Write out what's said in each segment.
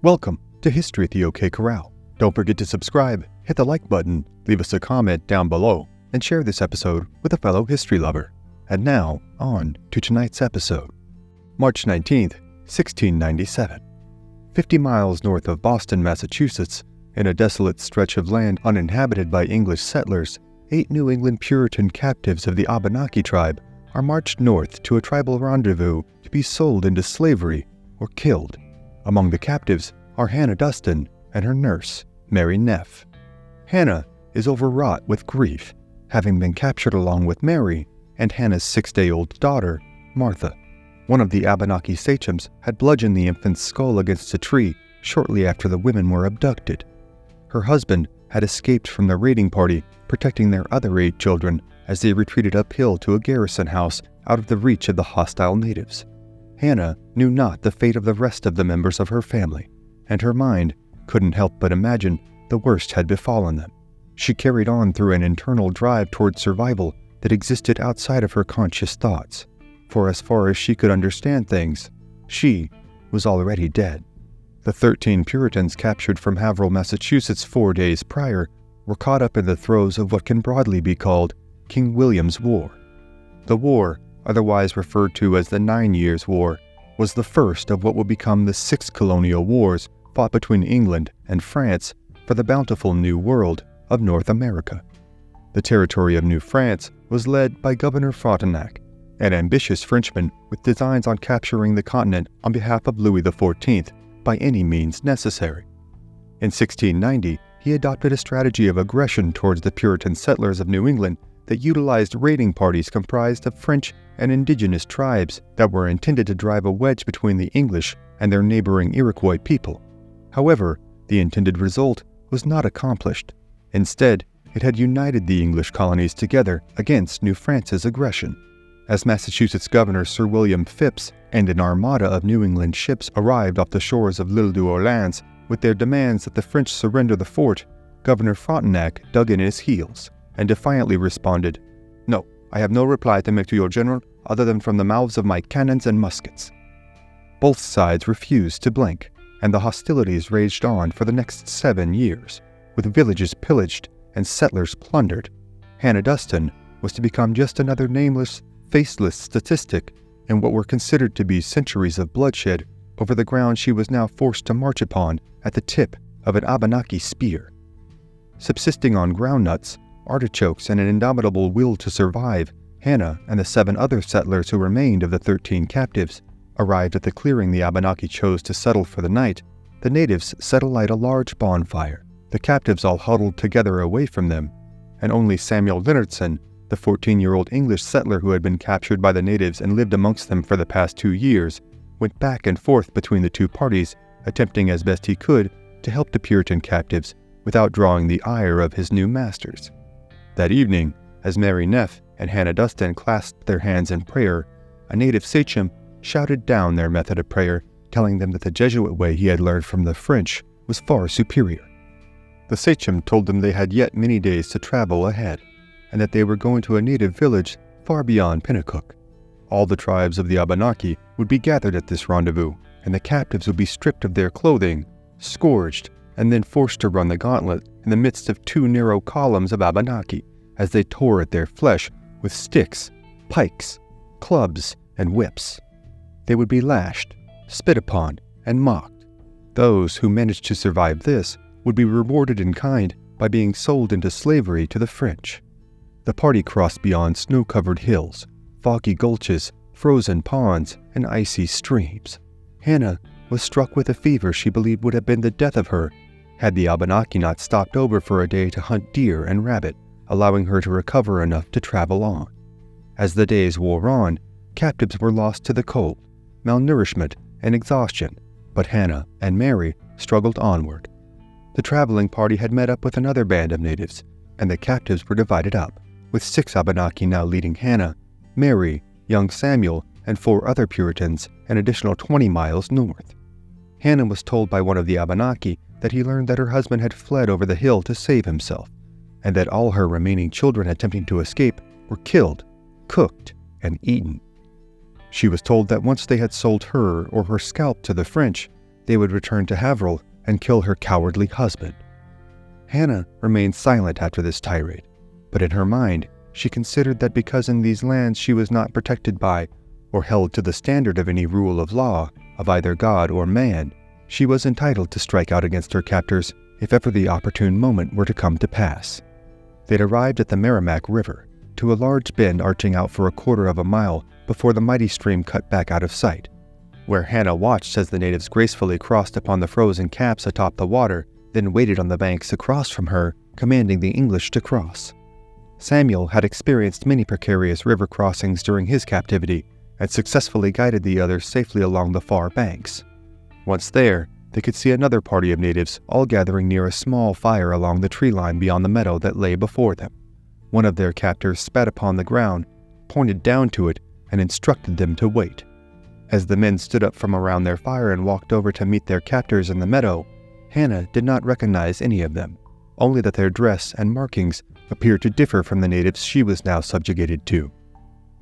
Welcome to History at the OK Corral. Don't forget to subscribe, hit the like button, leave us a comment down below, and share this episode with a fellow history lover. And now, on to tonight's episode. March 19th, 1697. 50 miles north of Boston, Massachusetts, in a desolate stretch of land uninhabited by English settlers, 8 New England Puritan captives of the Abenaki tribe are marched north to a tribal rendezvous to be sold into slavery or killed. Among the captives are Hannah Duston and her nurse, Mary Neff. Hannah is overwrought with grief, having been captured along with Mary and Hannah's 6-day-old daughter, Martha. One of the Abenaki sachems had bludgeoned the infant's skull against a tree shortly after the women were abducted. Her husband had escaped from the raiding party, protecting their other 8 children as they retreated uphill to a garrison house out of the reach of the hostile natives. Hannah knew not the fate of the rest of the members of her family, and her mind couldn't help but imagine the worst had befallen them. She carried on through an internal drive toward survival that existed outside of her conscious thoughts, for as far as she could understand things, she was already dead. The 13 Puritans captured from Haverhill, Massachusetts 4 days prior were caught up in the throes of what can broadly be called King William's War. The war, otherwise referred to as the 9 Years' War, was the first of what would become the 6 colonial wars fought between England and France for the bountiful New World of North America. The territory of New France was led by Governor Frontenac, an ambitious Frenchman with designs on capturing the continent on behalf of Louis XIV by any means necessary. In 1690, he adopted a strategy of aggression towards the Puritan settlers of New England that utilized raiding parties comprised of French and indigenous tribes that were intended to drive a wedge between the English and their neighboring Iroquois people. However, the intended result was not accomplished. Instead, it had united the English colonies together against New France's aggression. As Massachusetts Governor Sir William Phips and an armada of New England ships arrived off the shores of l'Île d'Orléans with their demands that the French surrender the fort, Governor Frontenac dug in his heels and defiantly responded, "No, I have no reply to make to your general other than from the mouths of my cannons and muskets." Both sides refused to blink, and the hostilities raged on for the next 7 years, with villages pillaged and settlers plundered. Hannah Duston was to become just another nameless, faceless statistic in what were considered to be centuries of bloodshed over the ground she was now forced to march upon at the tip of an Abenaki spear. Subsisting on groundnuts, artichokes, and an indomitable will to survive, Hannah and the 7 other settlers who remained of the 13 captives arrived at the clearing the Abenaki chose to settle for the night. The natives set alight a large bonfire. The captives all huddled together away from them, and only Samuel Leonardson, the 14-year-old English settler who had been captured by the natives and lived amongst them for the past 2 years, went back and forth between the 2 parties, attempting as best he could to help the Puritan captives without drawing the ire of his new masters. That evening, as Mary Neff and Hannah Duston clasped their hands in prayer, a native sachem shouted down their method of prayer, telling them that the Jesuit way he had learned from the French was far superior. The sachem told them they had yet many days to travel ahead, and that they were going to a native village far beyond Pennacook. All the tribes of the Abenaki would be gathered at this rendezvous, and the captives would be stripped of their clothing, scourged, and then forced to run the gauntlet in the midst of 2 narrow columns of Abenaki as they tore at their flesh with sticks, pikes, clubs, and whips. They would be lashed, spit upon, and mocked. Those who managed to survive this would be rewarded in kind by being sold into slavery to the French. The party crossed beyond snow-covered hills, foggy gulches, frozen ponds, and icy streams. Hannah was struck with a fever she believed would have been the death of her had the Abenaki not stopped over for a day to hunt deer and rabbit, allowing her to recover enough to travel on. As the days wore on, captives were lost to the cold, malnourishment, and exhaustion, but Hannah and Mary struggled onward. The traveling party had met up with another band of natives, and the captives were divided up, with 6 Abenaki now leading Hannah, Mary, young Samuel, and 4 other Puritans an additional 20 miles north. Hannah was told by one of the Abenaki that he learned that her husband had fled over the hill to save himself, and that all her remaining children attempting to escape were killed, cooked, and eaten. She was told that once they had sold her or her scalp to the French, they would return to Haverhill and kill her cowardly husband. Hannah remained silent after this tirade, but in her mind, she considered that because in these lands she was not protected by or held to the standard of any rule of law of either God or man, she was entitled to strike out against her captors if ever the opportune moment were to come to pass. They'd arrived at the Merrimack River, to a large bend arching out for a quarter of a mile before the mighty stream cut back out of sight, where Hannah watched as the natives gracefully crossed upon the frozen caps atop the water, then waited on the banks across from her, commanding the English to cross. Samuel had experienced many precarious river crossings during his captivity and successfully guided the others safely along the far banks. Once there, they could see another party of natives all gathering near a small fire along the tree line beyond the meadow that lay before them. One of their captors spat upon the ground, pointed down to it, and instructed them to wait. As the men stood up from around their fire and walked over to meet their captors in the meadow, Hannah did not recognize any of them, only that their dress and markings appeared to differ from the natives she was now subjugated to.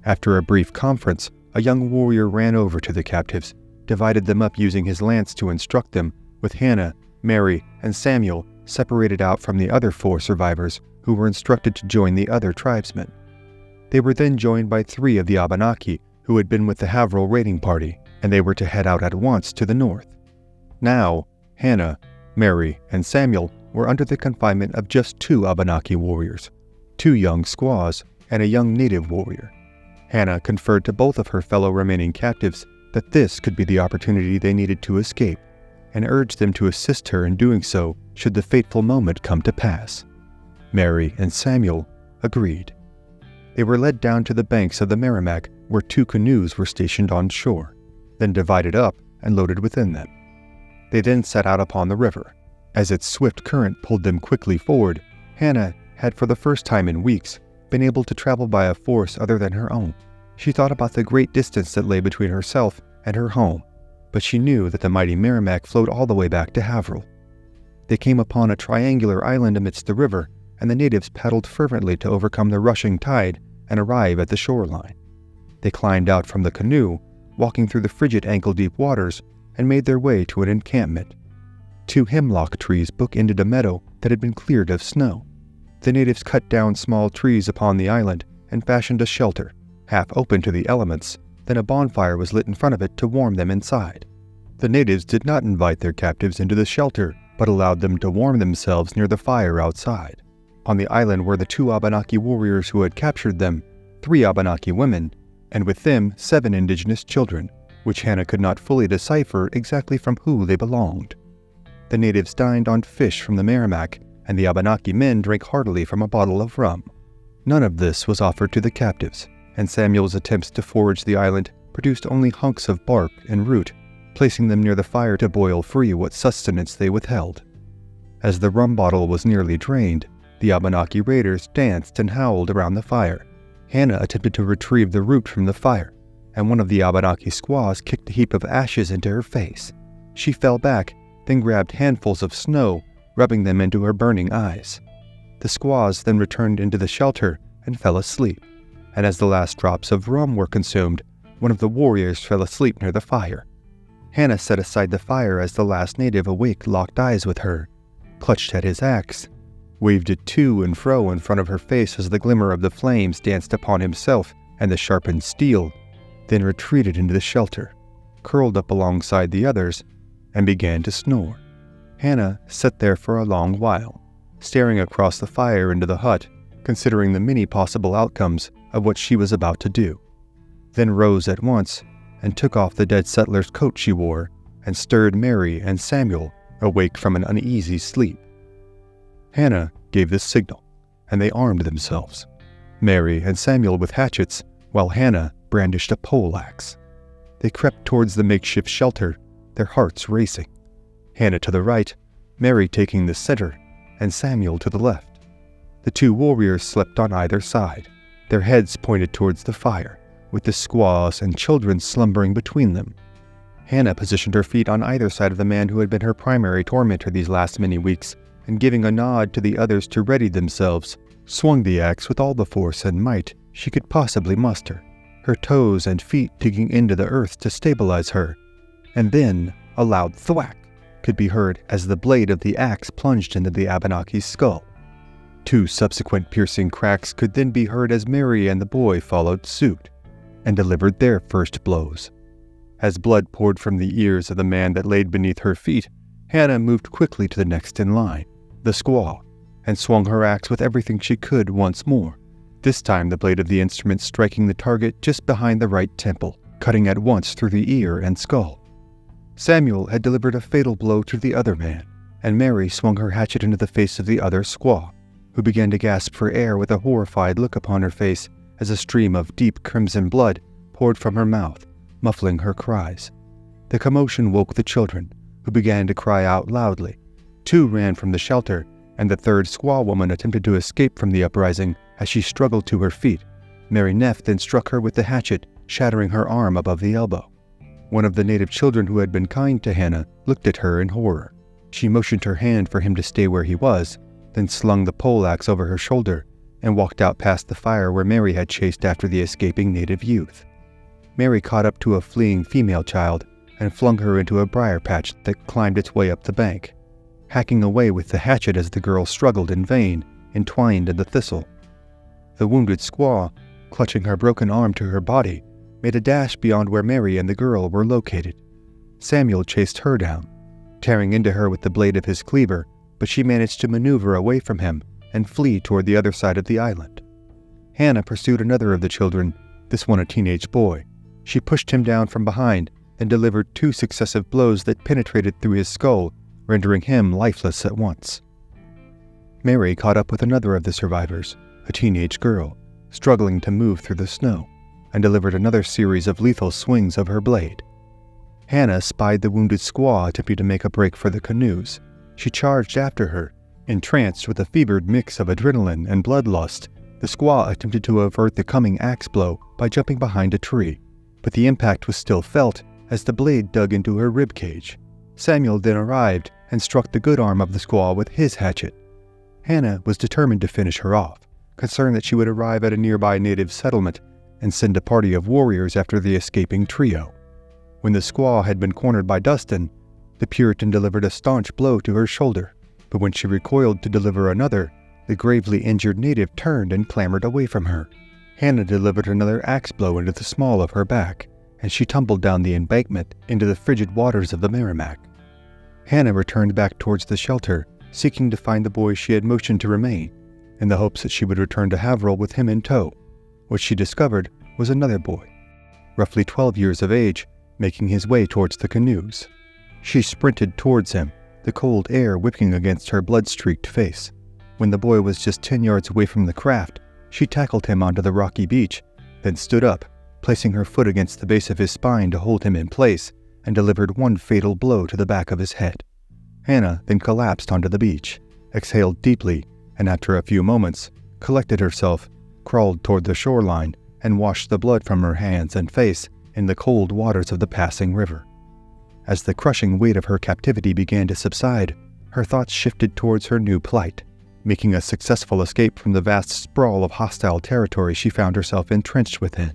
After a brief conference, a young warrior ran over to the captives, divided them up using his lance to instruct them, with Hannah, Mary, and Samuel separated out from the other 4 survivors who were instructed to join the other tribesmen. They were then joined by 3 of the Abenaki who had been with the Haverhill raiding party, and they were to head out at once to the north. Now, Hannah, Mary, and Samuel were under the confinement of just 2 Abenaki warriors, 2 young squaws, and a young native warrior. Hannah conferred to both of her fellow remaining captives that this could be the opportunity they needed to escape, and urged them to assist her in doing so should the fateful moment come to pass. Mary and Samuel agreed. They were led down to the banks of the Merrimack, where 2 canoes were stationed on shore, then divided up and loaded within them. They then set out upon the river. As its swift current pulled them quickly forward, Hannah had for the first time in weeks been able to travel by a force other than her own. She thought about the great distance that lay between herself and her home, but she knew that the mighty Merrimack flowed all the way back to Haverhill. They came upon a triangular island amidst the river, and the natives paddled fervently to overcome the rushing tide and arrive at the shoreline. They climbed out from the canoe, walking through the frigid ankle-deep waters, and made their way to an encampment. 2 hemlock trees bookended a meadow that had been cleared of snow. The natives cut down small trees upon the island and fashioned a shelter, half open to the elements, then a bonfire was lit in front of it to warm them inside. The natives did not invite their captives into the shelter, but allowed them to warm themselves near the fire outside. On the island were the 2 Abenaki warriors who had captured them, 3 Abenaki women, and with them 7 indigenous children, which Hannah could not fully decipher exactly from who they belonged. The natives dined on fish from the Merrimack, and the Abenaki men drank heartily from a bottle of rum. None of this was offered to the captives, and Samuel's attempts to forage the island produced only hunks of bark and root, placing them near the fire to boil free what sustenance they withheld. As the rum bottle was nearly drained, the Abenaki raiders danced and howled around the fire. Hannah attempted to retrieve the root from the fire, and one of the Abenaki squaws kicked a heap of ashes into her face. She fell back, then grabbed handfuls of snow, rubbing them into her burning eyes. The squaws then returned into the shelter and fell asleep, and as the last drops of rum were consumed, one of the warriors fell asleep near the fire. Hannah set aside the fire as the last native awake locked eyes with her, clutched at his axe, waved it to and fro in front of her face as the glimmer of the flames danced upon himself and the sharpened steel, then retreated into the shelter, curled up alongside the others, and began to snore. Hannah sat there for a long while, staring across the fire into the hut, considering the many possible outcomes of what she was about to do, then rose at once and took off the dead settler's coat she wore and stirred Mary and Samuel awake from an uneasy sleep. Hannah gave the signal, and they armed themselves, Mary and Samuel with hatchets, while Hannah brandished a poleaxe. They crept towards the makeshift shelter, their hearts racing. Hannah to the right, Mary taking the center, and Samuel to the left. The 2 warriors slept on either side, their heads pointed towards the fire, with the squaws and children slumbering between them. Hannah positioned her feet on either side of the man who had been her primary tormentor these last many weeks, and giving a nod to the others to ready themselves, swung the axe with all the force and might she could possibly muster, her toes and feet digging into the earth to stabilize her, and then a loud thwack could be heard as the blade of the axe plunged into the Abenaki's skull. 2 subsequent piercing cracks could then be heard as Mary and the boy followed suit and delivered their first blows. As blood poured from the ears of the man that laid beneath her feet, Hannah moved quickly to the next in line, the squaw, and swung her axe with everything she could once more, this time the blade of the instrument striking the target just behind the right temple, cutting at once through the ear and skull. Samuel had delivered a fatal blow to the other man, and Mary swung her hatchet into the face of the other squaw, who began to gasp for air with a horrified look upon her face as a stream of deep crimson blood poured from her mouth, muffling her cries. The commotion woke the children, who began to cry out loudly. 2 ran from the shelter, and the 3rd squaw woman attempted to escape from the uprising as she struggled to her feet. Mary Neff then struck her with the hatchet, shattering her arm above the elbow. One of the native children who had been kind to Hannah looked at her in horror. She motioned her hand for him to stay where he was, then slung the poleaxe over her shoulder and walked out past the fire where Mary had chased after the escaping native youth. Mary caught up to a fleeing female child and flung her into a briar patch that climbed its way up the bank, hacking away with the hatchet as the girl struggled in vain, entwined in the thistle. The wounded squaw, clutching her broken arm to her body, made a dash beyond where Mary and the girl were located. Samuel chased her down, tearing into her with the blade of his cleaver, but she managed to maneuver away from him and flee toward the other side of the island. Hannah pursued another of the children, this one a teenage boy. She pushed him down from behind and delivered 2 successive blows that penetrated through his skull, rendering him lifeless at once. Mary caught up with another of the survivors, a teenage girl, struggling to move through the snow, and delivered another series of lethal swings of her blade. Hannah spied the wounded squaw attempting to make a break for the canoes. She charged after her. Entranced with a fevered mix of adrenaline and bloodlust, the squaw attempted to avert the coming axe blow by jumping behind a tree, but the impact was still felt as the blade dug into her ribcage. Samuel then arrived and struck the good arm of the squaw with his hatchet. Hannah was determined to finish her off, concerned that she would arrive at a nearby native settlement and send a party of warriors after the escaping trio. When the squaw had been cornered by Duston, the Puritan delivered a staunch blow to her shoulder, but when she recoiled to deliver another, the gravely injured native turned and clambered away from her. Hannah delivered another axe blow into the small of her back, and she tumbled down the embankment into the frigid waters of the Merrimack. Hannah returned back towards the shelter, seeking to find the boy she had motioned to remain, in the hopes that she would return to Haverhill with him in tow. What she discovered was another boy, roughly 12 years of age, making his way towards the canoes. She sprinted towards him, the cold air whipping against her blood-streaked face. When the boy was just 10 yards away from the craft, she tackled him onto the rocky beach, then stood up, placing her foot against the base of his spine to hold him in place, and delivered one fatal blow to the back of his head. Hannah then collapsed onto the beach, exhaled deeply, and after a few moments, collected herself, crawled toward the shoreline, and washed the blood from her hands and face in the cold waters of the passing river. As the crushing weight of her captivity began to subside, her thoughts shifted towards her new plight. Making a successful escape from the vast sprawl of hostile territory she found herself entrenched within.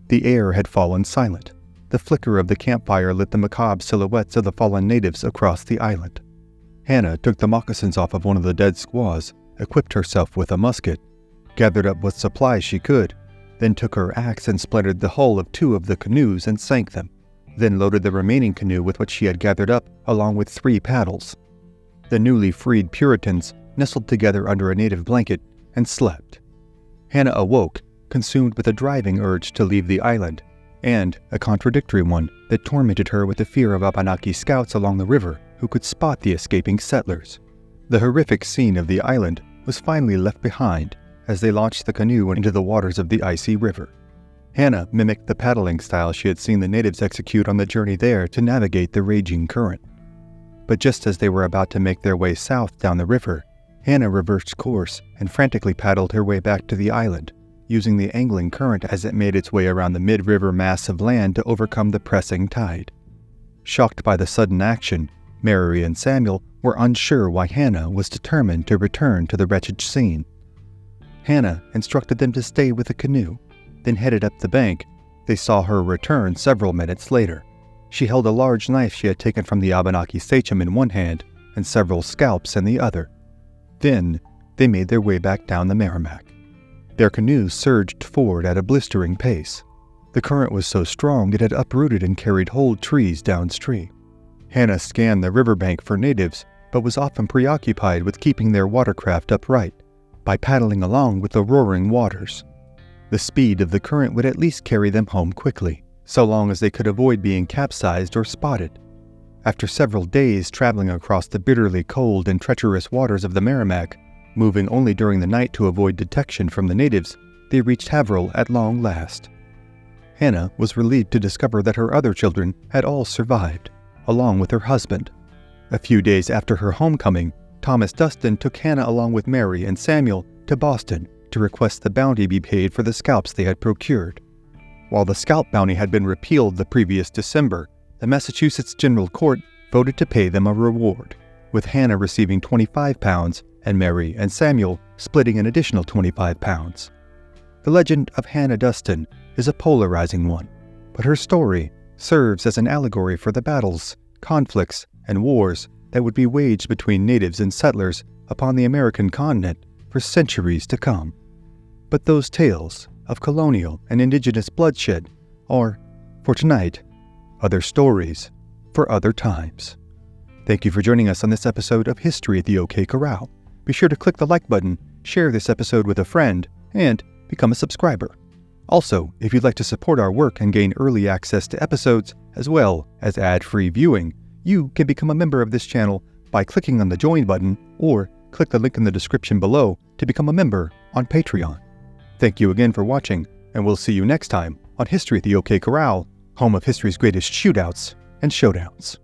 The air had fallen silent. The flicker of the campfire lit the macabre silhouettes of the fallen natives across the island. Hannah took the moccasins off of one of the dead squaws, equipped herself with a musket, gathered up what supplies she could, then took her axe and splintered the hull of 2 of the canoes and sank them, then loaded the remaining canoe with what she had gathered up along with 3 paddles. The newly freed Puritans nestled together under a native blanket and slept. Hannah awoke, consumed with a driving urge to leave the island, and a contradictory one that tormented her with the fear of Abenaki scouts along the river who could spot the escaping settlers. The horrific scene of the island was finally left behind as they launched the canoe into the waters of the icy river. Hannah mimicked the paddling style she had seen the natives execute on the journey there to navigate the raging current. But just as they were about to make their way south down the river, Hannah reversed course and frantically paddled her way back to the island, using the angling current as it made its way around the mid-river mass of land to overcome the pressing tide. Shocked by the sudden action, Mary and Samuel were unsure why Hannah was determined to return to the wretched scene. Hannah instructed them to stay with the canoe, then headed up the bank. They saw her return several minutes later. She held a large knife she had taken from the Abenaki sachem in one hand and several scalps in the other. Then they made their way back down the Merrimack. Their canoe surged forward at a blistering pace. The current was so strong it had uprooted and carried whole trees downstream. Hannah scanned the riverbank for natives, but was often preoccupied with keeping their watercraft upright by paddling along with the roaring waters. The speed of the current would at least carry them home quickly, so long as they could avoid being capsized or spotted. After several days traveling across the bitterly cold and treacherous waters of the Merrimack, moving only during the night to avoid detection from the natives, they reached Haverhill at long last. Hannah was relieved to discover that her other children had all survived, along with her husband. A few days after her homecoming, Thomas Duston took Hannah along with Mary and Samuel to Boston to request the bounty be paid for the scalps they had procured. While the scalp bounty had been repealed the previous December, the Massachusetts General Court voted to pay them a reward, with Hannah receiving 25 pounds and Mary and Samuel splitting an additional 25 pounds. The legend of Hannah Duston is a polarizing one, but her story serves as an allegory for the battles, conflicts, and wars that would be waged between natives and settlers upon the American continent for centuries to come. But those tales of colonial and indigenous bloodshed are, for tonight, other stories for other times. Thank you for joining us on this episode of History at the OK Corral. Be sure to click the like button, share this episode with a friend, and become a subscriber. Also, if you'd like to support our work and gain early access to episodes, as well as ad-free viewing, you can become a member of this channel by clicking on the Join button or click the link in the description below to become a member on Patreon. Thank you again for watching, and we'll see you next time on History at the OK Corral, home of history's greatest shootouts and showdowns.